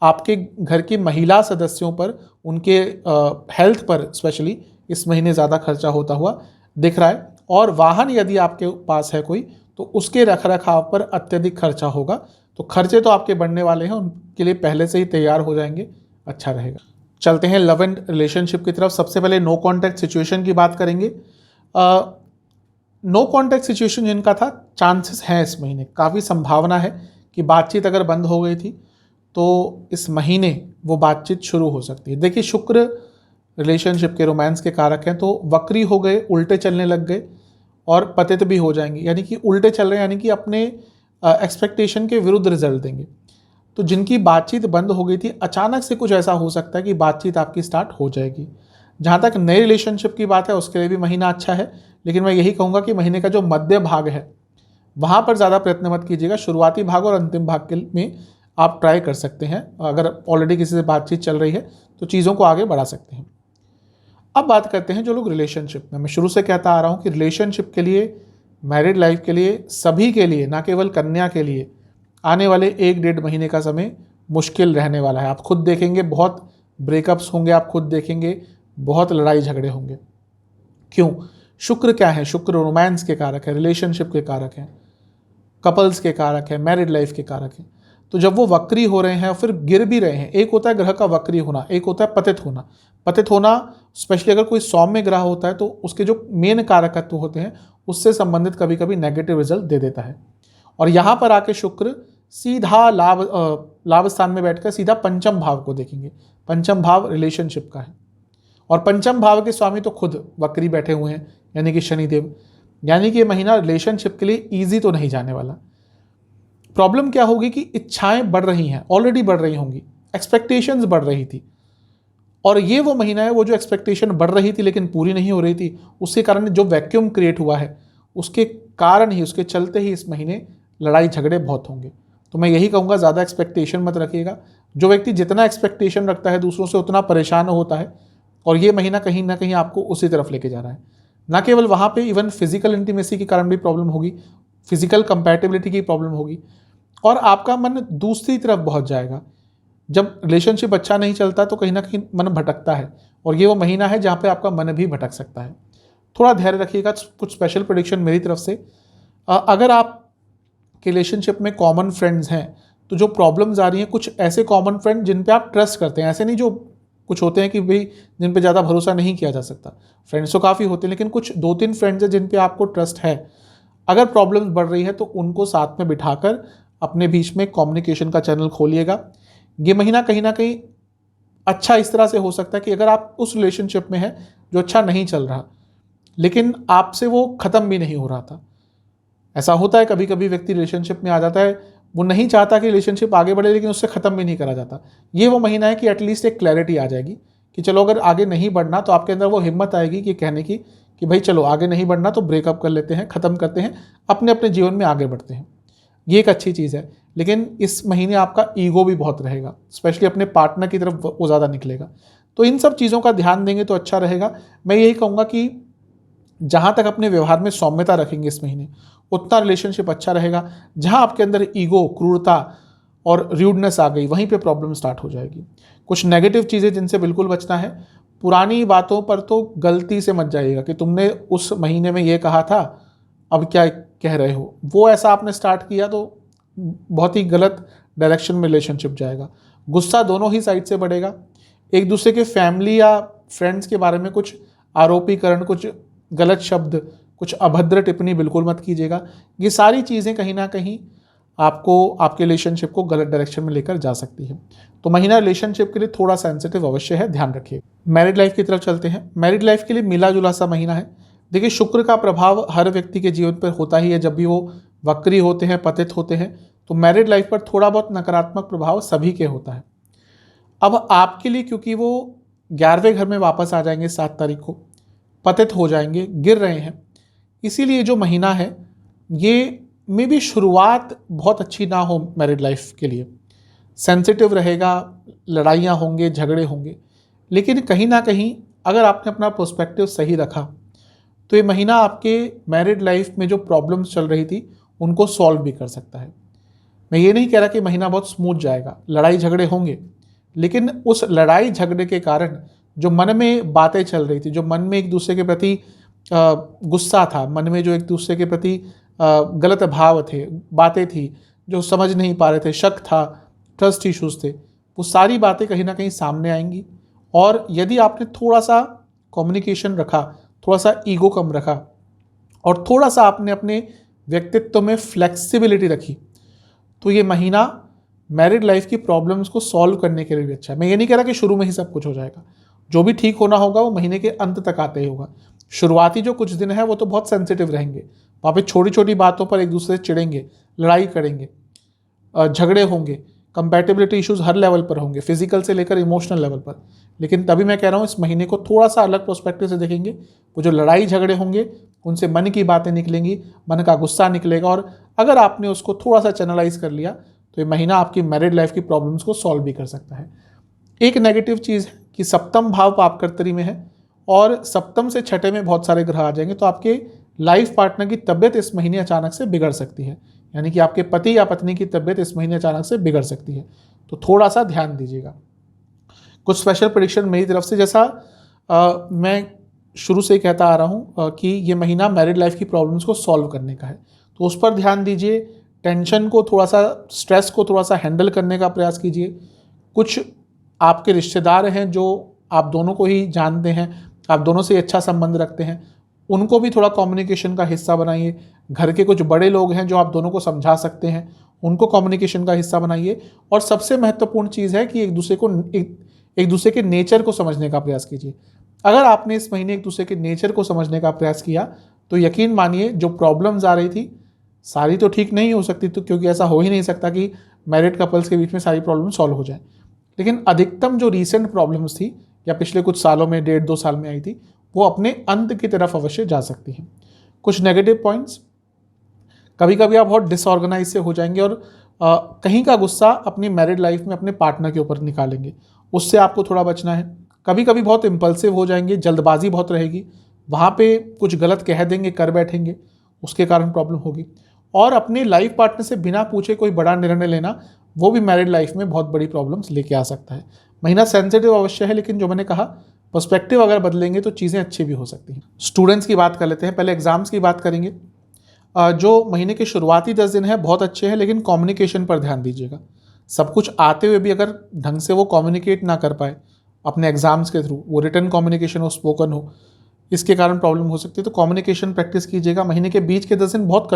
आपके घर की महिला सदस्यों पर, उनके हेल्थ पर स्पेशली इस महीने ज़्यादा खर्चा होता हुआ दिख रहा है। और वाहन यदि आपके पास है कोई, तो उसके रखरखाव पर अत्यधिक खर्चा होगा। तो खर्चे तो आपके बढ़ने वाले हैं, उनके लिए पहले से ही तैयार हो जाएंगे, अच्छा रहेगा। चलते हैं लव एंड रिलेशनशिप की तरफ। सबसे पहले नो कॉन्टैक्ट सिचुएशन की बात करेंगे। नो कॉन्टैक्ट सिचुएशन जिनका था, चांसेस हैं इस महीने, काफ़ी संभावना है कि बातचीत अगर बंद हो गई थी तो इस महीने वो बातचीत शुरू हो सकती है। देखिए शुक्र रिलेशनशिप के, रोमांस के कारक हैं, तो वक्री हो गए, उल्टे चलने लग गए और पतित भी हो जाएंगे, यानी कि उल्टे चल रहे हैं, यानी कि अपने एक्सपेक्टेशन के विरुद्ध रिजल्ट देंगे। तो जिनकी बातचीत बंद हो गई थी, अचानक से कुछ ऐसा हो सकता है कि बातचीत आपकी स्टार्ट हो जाएगी। जहाँ तक नए रिलेशनशिप की बात है, उसके लिए भी महीना अच्छा है, लेकिन मैं यही कहूँगा कि महीने का जो मध्य भाग है वहाँ पर ज़्यादा प्रयत्न मत कीजिएगा। शुरुआती भाग और अंतिम भाग में आप ट्राई कर सकते हैं। अगर ऑलरेडी किसी से बातचीत चल रही है तो चीज़ों को आगे बढ़ा सकते हैं। अब बात करते हैं जो लोग रिलेशनशिप में, मैं शुरू से कहता आ रहा हूँ कि रिलेशनशिप के लिए, मैरिड लाइफ के लिए, सभी के लिए, ना केवल कन्या के लिए, आने वाले 1-1.5 महीने का समय मुश्किल रहने वाला है। आप खुद देखेंगे बहुत ब्रेकअप्स होंगे, आप खुद देखेंगे बहुत लड़ाई झगड़े होंगे। क्यों? शुक्र क्या है? शुक्र रोमांस के कारक है, रिलेशनशिप के कारक हैं, कपल्स के कारक है, मैरिड लाइफ के कारक हैं। तो जब वो वक्री हो रहे हैं और फिर गिर भी रहे हैं, एक होता है ग्रह का वक्री होना, एक होता है पतित होना। पतित होना स्पेशली अगर कोई सौम्य ग्रह होता है तो उसके जो मेन कारकत्व होते हैं उससे संबंधित कभी कभी नेगेटिव रिजल्ट दे देता है। और यहाँ पर आके शुक्र सीधा लाभ स्थान में बैठकर सीधा पंचम भाव को देखेंगे। पंचम भाव रिलेशनशिप का है और पंचम भाव के स्वामी तो खुद वक्री बैठे हुए हैं, यानी कि शनिदेव। यानी कि ये महीना रिलेशनशिप के लिए ईजी तो नहीं जाने वाला। प्रॉब्लम क्या होगी कि इच्छाएं बढ़ रही हैं, ऑलरेडी बढ़ रही होंगी, एक्सपेक्टेशंस बढ़ रही थी, और ये वो महीना है वो जो एक्सपेक्टेशन बढ़ रही थी लेकिन पूरी नहीं हो रही थी, उसके कारण जो वैक्यूम क्रिएट हुआ है उसके कारण ही, उसके चलते ही इस महीने लड़ाई झगड़े बहुत होंगे। तो मैं यही कहूँगा ज़्यादा एक्सपेक्टेशन मत रखिएगा। जो व्यक्ति जितना एक्सपेक्टेशन रखता है दूसरों से उतना परेशान होता है, और ये महीना कहीं ना कहीं आपको उसी तरफ लेके जा रहा है। ना केवल वहाँ पे, इवन फिजिकल इंटीमेसी के कारण भी प्रॉब्लम होगी, फिजिकल कंपैटिबिलिटी की प्रॉब्लम होगी, और आपका मन दूसरी तरफ बहुत जाएगा। जब रिलेशनशिप अच्छा नहीं चलता तो कहीं ना कहीं मन भटकता है, और ये वो महीना है जहाँ पे आपका मन भी भटक सकता है। थोड़ा धैर्य रखिएगा। कुछ स्पेशल प्रेडिक्शन मेरी तरफ से, अगर आप के रिलेशनशिप में कॉमन फ्रेंड्स हैं तो जो प्रॉब्लम्स आ रही हैं, कुछ ऐसे कॉमन फ्रेंड जिन पे आप ट्रस्ट करते हैं, ऐसे नहीं जो कुछ होते हैं कि भाई जिन पे ज़्यादा भरोसा नहीं किया जा सकता। फ्रेंड्स तो काफ़ी होते हैं, लेकिन कुछ 2-3 फ्रेंड्स हैं जिन पे आपको ट्रस्ट है। अगर प्रॉब्लम्स बढ़ रही है तो उनको साथ में बिठाकर अपने बीच में कम्युनिकेशन का चैनल खोलिएगा। ये महीना कहीं ना कहीं अच्छा इस तरह से हो सकता है कि अगर आप उस रिलेशनशिप में हैं जो अच्छा नहीं चल रहा, लेकिन आपसे वो ख़त्म भी नहीं हो रहा था। ऐसा होता है कभी कभी व्यक्ति रिलेशनशिप में आ जाता है, वो नहीं चाहता कि रिलेशनशिप आगे बढ़े, लेकिन उससे ख़त्म भी नहीं करा जाता। ये वो महीना है कि एटलीस्ट एक क्लैरिटी आ जाएगी कि चलो अगर आगे नहीं बढ़ना, तो आपके अंदर वो हिम्मत आएगी कि कहने की कि भाई चलो आगे नहीं बढ़ना तो ब्रेकअप कर लेते हैं, ख़त्म करते हैं, अपने अपने जीवन में आगे बढ़ते हैं। ये एक अच्छी चीज़ है। लेकिन इस महीने आपका ईगो भी बहुत रहेगा, स्पेशली अपने पार्टनर की तरफ वो ज़्यादा निकलेगा। तो इन सब चीज़ों का ध्यान देंगे तो अच्छा रहेगा। मैं यही कहूँगा कि जहाँ तक अपने व्यवहार में सौम्यता रखेंगे इस महीने, उतना रिलेशनशिप अच्छा रहेगा। जहाँ आपके अंदर ईगो, क्रूरता और र्यूडनेस आ गई, वहीं पे प्रॉब्लम स्टार्ट हो जाएगी। कुछ नेगेटिव चीज़ें जिनसे बिल्कुल बचना है, पुरानी बातों पर तो गलती से मत जाइएगा कि तुमने उस महीने में ये कहा था, अब क्या कह रहे हो। वो ऐसा आपने स्टार्ट किया तो बहुत ही गलत डायरेक्शन में रिलेशनशिप जाएगा। गुस्सा दोनों ही साइड से बढ़ेगा। एक दूसरे के फैमिली या फ्रेंड्स के बारे में कुछ आरोपीकरण, कुछ गलत शब्द, कुछ अभद्र टिप्पणी बिल्कुल मत कीजिएगा। ये सारी चीज़ें कहीं ना कहीं आपको, आपके रिलेशनशिप को गलत डायरेक्शन में लेकर जा सकती है। तो महीना रिलेशनशिप के लिए थोड़ा सेंसिटिव अवश्य है, ध्यान रखिए। मैरिड लाइफ की तरफ चलते हैं। मैरिड लाइफ के लिए मिला जुला सा महीना है। देखिए, शुक्र का प्रभाव हर व्यक्ति के जीवन पर होता ही है। जब भी वो वक्री होते हैं, पतित होते हैं, तो मैरिड लाइफ पर थोड़ा बहुत नकारात्मक प्रभाव सभी के होता है। अब आपके लिए, क्योंकि वो 11वें घर में वापस आ जाएंगे 7 तारीख को, पतित हो जाएंगे, गिर रहे हैं, इसीलिए जो महीना है ये में भी शुरुआत बहुत अच्छी ना हो मैरिड लाइफ के लिए। सेंसिटिव रहेगा, लड़ाइयाँ होंगे, झगड़े होंगे, लेकिन कहीं ना कहीं अगर आपने अपना पर्सपेक्टिव सही रखा तो ये महीना आपके मैरिड लाइफ में जो प्रॉब्लम्स चल रही थी उनको सॉल्व भी कर सकता है। मैं ये नहीं कह रहा कि महीना बहुत स्मूथ जाएगा, लड़ाई झगड़े होंगे, लेकिन उस लड़ाई झगड़े के कारण जो मन में बातें चल रही थी, जो मन में एक दूसरे के प्रति गुस्सा था, मन में जो एक दूसरे के प्रति गलत भाव थे, बातें थी जो समझ नहीं पा रहे थे, शक था, ट्रस्ट इश्यूज थे, वो सारी बातें कहीं ना कहीं सामने आएंगी। और यदि आपने थोड़ा सा कम्युनिकेशन रखा, थोड़ा सा ईगो कम रखा और थोड़ा सा आपने अपने व्यक्तित्व में फ्लेक्सिबिलिटी रखी, तो ये महीना मैरिड लाइफ की प्रॉब्लम्स को सॉल्व करने के लिए भी अच्छा है। मैं ये नहीं कह रहा कि शुरू में ही सब कुछ हो जाएगा, जो भी ठीक होना होगा वो महीने के अंत तक आते ही होगा। शुरुआती जो कुछ दिन है वो तो बहुत सेंसिटिव रहेंगे, वहाँ पे छोटी छोटी बातों पर एक दूसरे से चिढ़ेंगे, लड़ाई करेंगे, झगड़े होंगे, कंपैटिबिलिटी इश्यूज हर लेवल पर होंगे, फिजिकल से लेकर इमोशनल लेवल पर। लेकिन तभी मैं कह रहा हूँ इस महीने को थोड़ा सा अलग पर्सपेक्टिव से देखेंगे। वो जो लड़ाई झगड़े होंगे उनसे मन की बातें निकलेंगी, मन का गुस्सा निकलेगा, और अगर आपने उसको थोड़ा सा चैनलाइज कर लिया तो ये महीना आपकी मैरिड लाइफ की प्रॉब्लम्स को सॉल्व भी कर सकता है। एक नेगेटिव चीज़ है कि सप्तम भाव पापकर्तरी में है और सप्तम से छठे में बहुत सारे ग्रह आ जाएंगे, तो आपके लाइफ पार्टनर की तबीयत इस महीने अचानक से बिगड़ सकती है। यानी कि आपके पति या पत्नी की तबीयत इस महीने अचानक से बिगड़ सकती है, तो थोड़ा सा ध्यान दीजिएगा। कुछ स्पेशल प्रेडिक्शन मेरी तरफ से, जैसा मैं शुरू से ही कहता आ रहा हूँ कि ये महीना मैरिड लाइफ की प्रॉब्लम्स को सॉल्व करने का है, तो उस पर ध्यान दीजिए। टेंशन को थोड़ा सा, स्ट्रेस को थोड़ा सा हैंडल करने का प्रयास कीजिए। कुछ आपके रिश्तेदार हैं जो आप दोनों को ही जानते हैं, आप दोनों से अच्छा संबंध रखते हैं, उनको भी थोड़ा कम्युनिकेशन का हिस्सा बनाइए। घर के कुछ बड़े लोग हैं जो आप दोनों को समझा सकते हैं, उनको कम्युनिकेशन का हिस्सा बनाइए। और सबसे महत्वपूर्ण चीज़ है कि एक दूसरे के नेचर को समझने का प्रयास कीजिए। अगर आपने इस महीने एक दूसरे के नेचर को समझने का प्रयास किया तो यकीन मानिए जो प्रॉब्लम्स आ रही थी सारी तो ठीक नहीं हो सकती, तो क्योंकि ऐसा हो ही नहीं सकता कि मैरिड कपल्स के बीच में सारी प्रॉब्लम सॉल्व हो जाए, लेकिन अधिकतम जो रीसेंट प्रॉब्लम्स थी या पिछले कुछ सालों में, 1.5-2 साल में आई थी, वो अपने अंत की तरफ अवश्य जा सकती हैं। कुछ नेगेटिव पॉइंट्स, कभी कभी आप बहुत डिसऑर्गेनाइज से हो जाएंगे और कहीं का गुस्सा अपनी मैरिड लाइफ में अपने पार्टनर के ऊपर निकालेंगे, उससे आपको थोड़ा बचना है। कभी कभी बहुत इम्पल्सिव हो जाएंगे, जल्दबाजी बहुत रहेगी, वहाँ पे कुछ गलत कह देंगे, कर बैठेंगे, उसके कारण प्रॉब्लम होगी। और अपने लाइफ पार्टनर से बिना पूछे कोई बड़ा निर्णय लेना, वो भी मैरिड लाइफ में बहुत बड़ी प्रॉब्लम्स लेके आ सकता है। महीना सेंसिटिव अवश्य है, लेकिन जो मैंने कहा पर्सपेक्टिव अगर बदलेंगे तो चीज़ें अच्छी भी हो सकती हैं। स्टूडेंट्स की बात कर लेते हैं, पहले एग्जाम्स की बात करेंगे। जो महीने के शुरुआती 10 दिन है बहुत अच्छे हैं, लेकिन कम्युनिकेशन पर ध्यान दीजिएगा। सब कुछ आते हुए भी अगर ढंग से वो कम्युनिकेट ना कर पाए अपने एग्जाम्स के थ्रू, वो रिटन कम्युनिकेशन हो, स्पोकन हो, इसके कारण प्रॉब्लम हो सकती है। तो कम्युनिकेशन प्रैक्टिस कीजिएगा। महीने के बीच के 10 दिन बहुत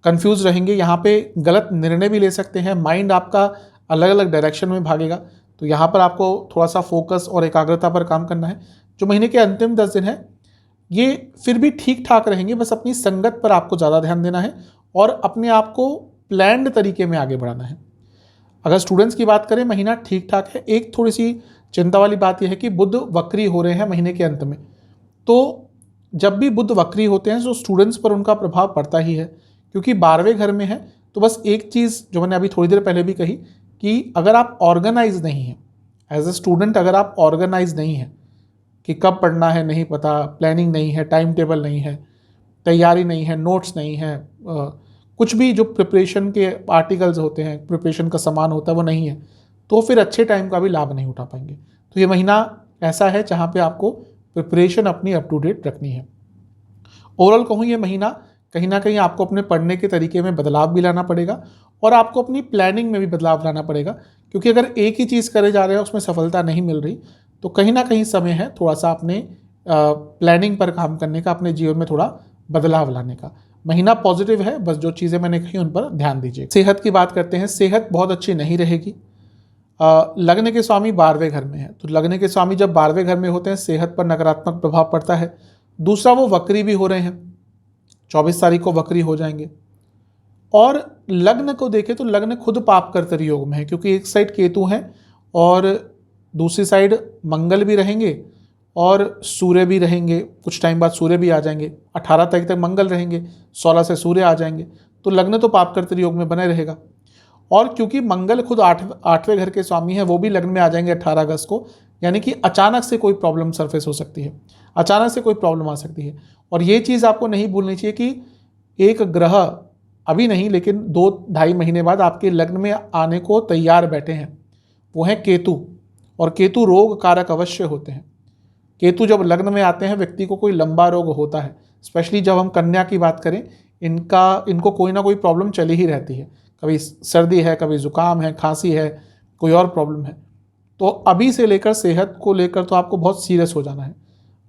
कंफ्यूज रहेंगे, यहाँ पे गलत निर्णय भी ले सकते हैं, माइंड आपका अलग अलग डायरेक्शन में भागेगा। तो यहाँ पर आपको थोड़ा सा फोकस और एकाग्रता पर काम करना है। जो महीने के अंतिम 10 दिन है ये फिर भी ठीक ठाक रहेंगे, बस अपनी संगत पर आपको ज़्यादा ध्यान देना है और अपने आप को प्लान्ड तरीके में आगे बढ़ाना है। अगर स्टूडेंट्स की बात करें, महीना ठीक ठाक है। एक थोड़ी सी चिंता वाली बात यह है कि बुध वक्री हो रहे हैं महीने के अंत में। तो जब भी बुध वक्री होते हैं तो स्टूडेंट्स पर उनका प्रभाव पड़ता ही है, क्योंकि 12वें घर में है। तो बस एक चीज़ जो मैंने अभी थोड़ी देर पहले भी कही कि अगर आप ऑर्गेनाइज नहीं हैं एज ए स्टूडेंट, अगर आप ऑर्गेनाइज नहीं हैं कि कब पढ़ना है नहीं पता, प्लानिंग नहीं है, टाइम टेबल नहीं है, तैयारी नहीं है, नोट्स नहीं है, कुछ भी जो प्रिपरेशन के आर्टिकल्स होते हैं, प्रिपरेशन का सामान होता है वो नहीं है, तो फिर अच्छे टाइम का भी लाभ नहीं उठा पाएंगे। तो ये महीना ऐसा है जहाँ पे आपको प्रिपरेशन अपनी अप टू डेट रखनी है। ओवरऑल कहूँ ये महीना कहीं ना कहीं आपको अपने पढ़ने के तरीके में बदलाव भी लाना पड़ेगा और आपको अपनी प्लानिंग में भी बदलाव लाना पड़ेगा, क्योंकि अगर एक ही चीज़ करे जा रहे हैं उसमें सफलता नहीं मिल रही, तो कहीं ना कहीं समय है थोड़ा सा अपने प्लानिंग पर काम करने का, अपने जीवन में थोड़ा बदलाव लाने का। महीना पॉजिटिव है, बस जो चीज़ें मैंने कही उन पर ध्यान दीजिए। सेहत की बात करते हैं। सेहत बहुत अच्छी नहीं रहेगी। लग्न के स्वामी 12वें घर में है, तो लग्न के स्वामी जब 12वें घर में होते हैं सेहत पर नकारात्मक प्रभाव पड़ता है। दूसरा, वो वक्री भी हो रहे हैं, 24 तारीख को वक्री हो जाएंगे। और लग्न को देखें तो लग्न खुद पाप कर्तरी योग में है, क्योंकि एक साइड केतु हैं और दूसरी साइड मंगल भी रहेंगे और सूर्य भी रहेंगे। कुछ टाइम बाद सूर्य भी आ जाएंगे, 18 तारीख तक मंगल रहेंगे, 16 से सूर्य आ जाएंगे। तो लग्न तो पाप कर्तरी योग में बने रहेगा। और क्योंकि मंगल खुद 8वें घर के स्वामी हैं, वो भी लग्न में आ जाएंगे 18 अगस्त को, यानी कि अचानक से कोई प्रॉब्लम सरफेस हो सकती है, अचानक से कोई प्रॉब्लम आ सकती है। और ये चीज़ आपको नहीं भूलनी चाहिए कि एक ग्रह अभी नहीं लेकिन 2-2.5 महीने बाद आपके लग्न में आने को तैयार बैठे हैं, वो हैं केतु। और केतु रोग कारक अवश्य होते हैं। केतु जब लग्न में आते हैं व्यक्ति को कोई लंबा रोग होता है, स्पेशली जब हम कन्या की बात करें, इनको कोई ना कोई प्रॉब्लम चली ही रहती है। कभी सर्दी है, कभी ज़ुकाम है, खांसी है, कोई और प्रॉब्लम है। तो अभी से लेकर सेहत को लेकर तो आपको बहुत सीरियस हो जाना है।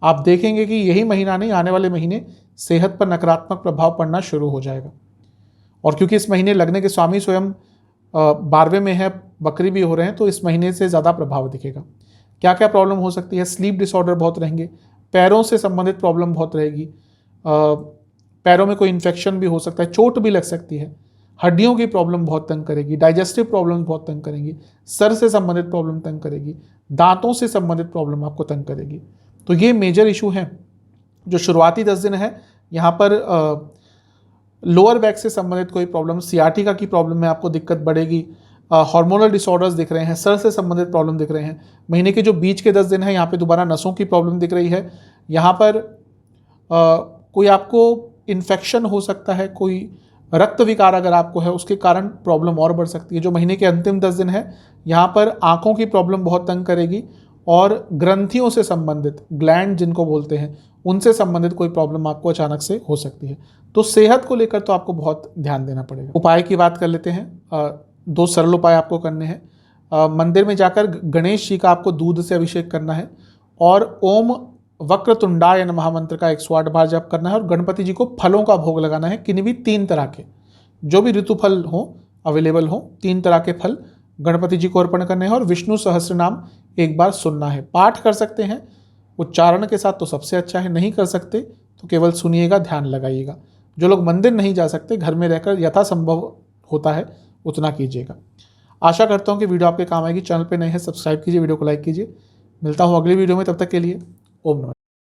आप देखेंगे कि यही महीना नहीं, आने वाले महीने सेहत पर नकारात्मक प्रभाव पड़ना शुरू हो जाएगा। और क्योंकि इस महीने लग्न के स्वामी स्वयं 12वें में है, बकरी भी हो रहे हैं, तो इस महीने से ज़्यादा प्रभाव दिखेगा। क्या क्या प्रॉब्लम हो सकती है? स्लीप डिसऑर्डर बहुत रहेंगे, पैरों से संबंधित प्रॉब्लम बहुत रहेगी, पैरों में कोई इन्फेक्शन भी हो सकता है, चोट भी लग सकती है, हड्डियों की प्रॉब्लम बहुत तंग करेगी, डाइजेस्टिव प्रॉब्लम बहुत तंग करेंगी, सर से संबंधित प्रॉब्लम तंग करेगी, दांतों से संबंधित प्रॉब्लम आपको तंग करेगी। तो ये मेजर इशू हैं। जो शुरुआती 10 दिन है, यहाँ पर लोअर बैक से संबंधित कोई प्रॉब्लम, सियाटिका की प्रॉब्लम है, आपको दिक्कत बढ़ेगी, हार्मोनल डिसऑर्डर्स दिख रहे हैं, सर से संबंधित प्रॉब्लम दिख रहे हैं। महीने के जो बीच के 10 दिन हैं, यहाँ पे दोबारा नसों की प्रॉब्लम दिख रही है। यहाँ पर कोई आपको इन्फेक्शन हो सकता है, कोई रक्त विकार अगर आपको है उसके कारण प्रॉब्लम और बढ़ सकती है। जो महीने के अंतिम 10 दिन है, यहाँ पर आँखों की प्रॉब्लम बहुत तंग करेगी और ग्रंथियों से संबंधित, ग्लैंड जिनको बोलते हैं, उनसे संबंधित कोई प्रॉब्लम आपको अचानक से हो सकती है। तो सेहत को लेकर तो आपको बहुत ध्यान देना पड़ेगा। उपाय की बात कर लेते हैं। 2 सरल उपाय आपको करने हैं। मंदिर में जाकर गणेश जी का आपको दूध से अभिषेक करना है और ओम वक्रतुंडाय नमः मंत्र का 108 बार जप करना है और गणपति जी को फलों का भोग लगाना है, किन्हीं भी 3 तरह के, जो भी ऋतु फल हो अवेलेबल हो, 3 तरह के फल गणपति जी को अर्पण करने हैं और विष्णु सहस्त्र नाम एक बार सुनना है। पाठ कर सकते हैं उच्चारण के साथ तो सबसे अच्छा है, नहीं कर सकते तो केवल सुनिएगा, ध्यान लगाइएगा। जो लोग मंदिर नहीं जा सकते, घर में रहकर यथासंभव होता है उतना कीजिएगा। आशा करता हूँ कि वीडियो आपके काम आएगी। चैनल पे नए हैं सब्सक्राइब कीजिए, वीडियो को लाइक कीजिए। मिलता हूँ अगली वीडियो में, तब तक के लिए ओम नमः।